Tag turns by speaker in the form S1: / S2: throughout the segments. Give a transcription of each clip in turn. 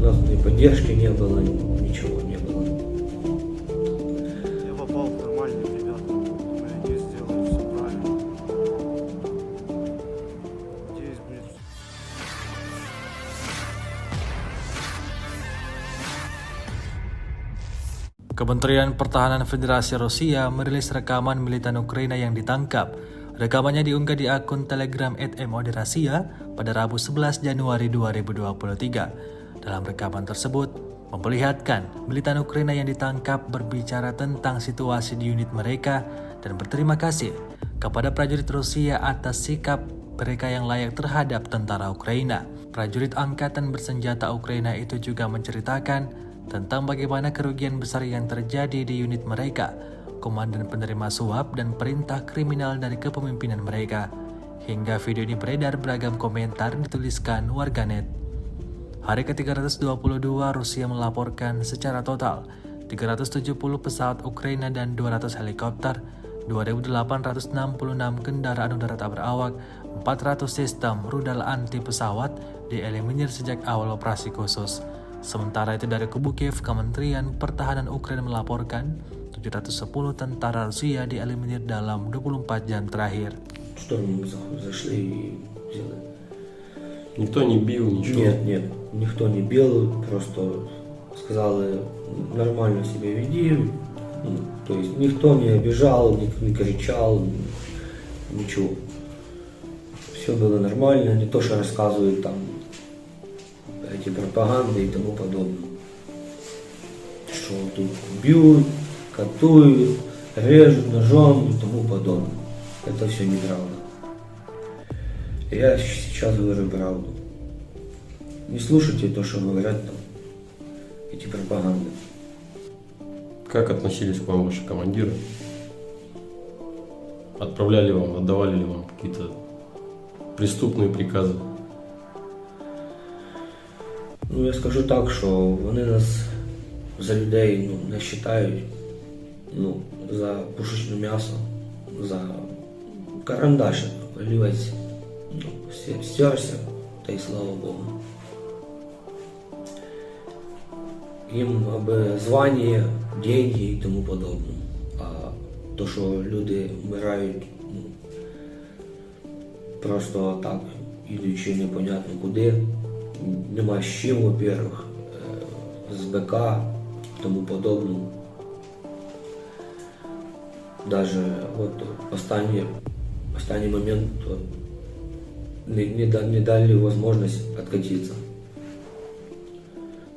S1: нас ни поддержки не было, ничего не было.
S2: Я попал в нормальных ребят. Надеюсь, сделаю все правильно. Надеюсь, будет все.
S3: Kementerian Pertahanan Federasi Rusia merilis rekaman militan Ukraina yang ditangkap. Rekamannya diunggah di akun Telegram @MOD-Rasia pada Rabu 11 Januari 2023. Dalam rekaman tersebut, memperlihatkan militan Ukraina yang ditangkap berbicara tentang situasi di unit mereka dan berterima kasih kepada prajurit Rusia atas sikap mereka yang layak terhadap tentara Ukraina. Prajurit angkatan bersenjata Ukraina itu juga menceritakan tentang bagaimana kerugian besar yang terjadi di unit mereka, komandan penerima suap dan perintah kriminal dari kepemimpinan mereka. Hingga video ini beredar, beragam komentar dituliskan warganet. Hari ke-322 Rusia melaporkan secara total 370 pesawat Ukraina dan 200 helikopter, 2.866 kendaraan udara tak berawak, 400 sistem rudal anti pesawat dieliminir sejak awal operasi khusus. Sementara itu dari kubu Kiev, Kementerian Pertahanan Ukraina melaporkan 710 tentara Rusia dieliminir dalam 24 jam terakhir.
S1: Что мы зашли и взяли?
S4: Никто не бил, ничего?
S1: Нет, никто не бил, просто сказали нормально себя веди. То есть никто не обижал, не кричал, ничего. Все было нормально, не то, что рассказывают там эти пропаганды и тому подобное. Что тут бьют, катуют, режут ножом и тому подобное. Это все неправда. Я сейчас говорю правду. Не слушайте то, что говорят там эти пропаганды.
S4: Как относились к вам ваши командиры? Отправляли вам, отдавали ли вам какие-то преступные приказы?
S1: Ну, я скажу так, що вони нас за людей не вважають, за пушечне м'ясо, за карандашик, олівець, стерся, та й слава Богу. Їм аби звання, деньги і тому подобне. А то, що люди вмирають просто так, ідучи непонятно куди, нема з чим, во-первых, з БК, тому подобне. Даже вот останній момент не дали возможность откатиться.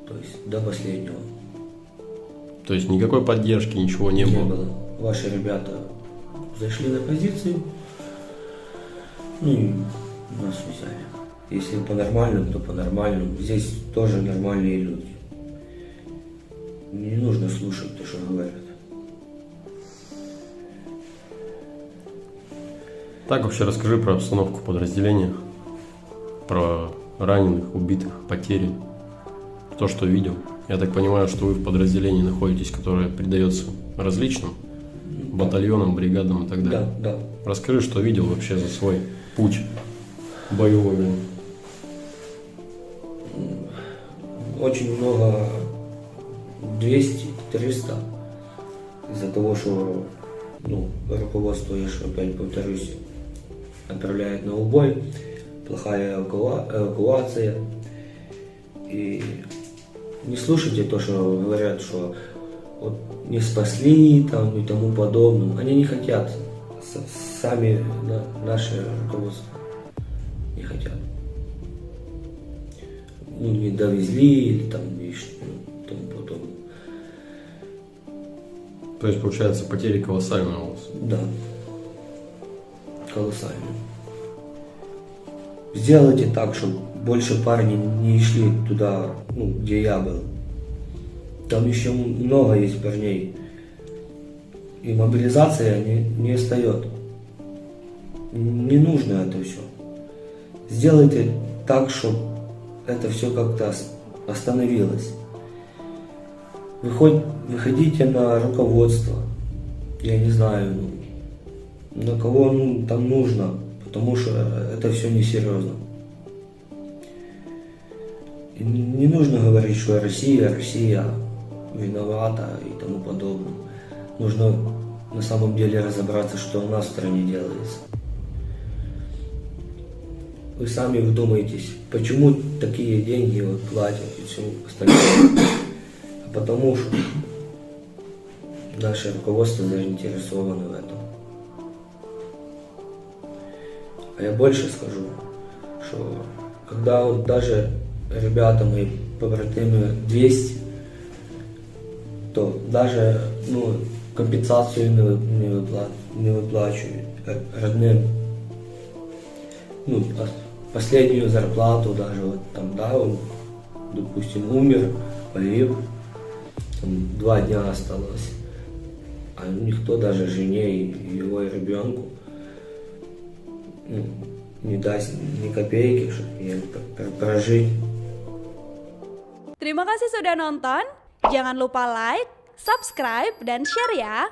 S1: То есть до последнего.
S4: То есть никакой поддержки, ничего не было?
S1: Ваши ребята зашли на позицию, и нас взяли. Если по-нормальному, то по-нормальному. Здесь тоже нормальные люди. Не нужно слушать то, что говорят.
S4: Так, вообще расскажи про обстановку в подразделениях, про раненых, убитых, потери, то, что видел. Я так понимаю, что вы в подразделении находитесь, которое придается различным батальонам, бригадам и так далее.
S1: Да.
S4: Расскажи, что видел вообще за свой путь боевой.
S1: Очень много, 200-300, из-за того, что руководство, я же опять повторюсь, отправляет на убой, плохая эвакуация. И не слушайте то, что говорят, что вот не спасли там и тому подобное. Они не хотят, сами наше руководство не хотят. Не довезли или там и тому подобное.
S4: То есть, получается, потери колоссальные у вас?
S1: Да. Колоссально. Сделайте так, чтобы больше парни не шли туда, где я был. Там еще много есть парней. И мобилизация не встает. Не нужно это все. Сделайте так, чтобы это все как-то остановилось. Выходите на руководство. Я не знаю, на кого там нужно, потому что это все несерьезно. И не нужно говорить, что Россия виновата и тому подобное. Нужно на самом деле разобраться, что у нас в стране делается. Вы сами вдумайтесь, почему такие деньги вот платят и все остальное. А потому что наше руководство заинтересовано в этом. А я больше скажу, что когда вот даже ребята мои побратимы 200, то даже компенсацию не выплачивают родным. Последнюю зарплату даже вот там, да, он, допустим, умер, погиб, там 2 дня осталось, а никто даже жене и его ребенку не даст ни копейки, чтобы ей прожить.
S5: Terima kasih sudah nonton. Jangan lupa like, subscribe, dan share ya.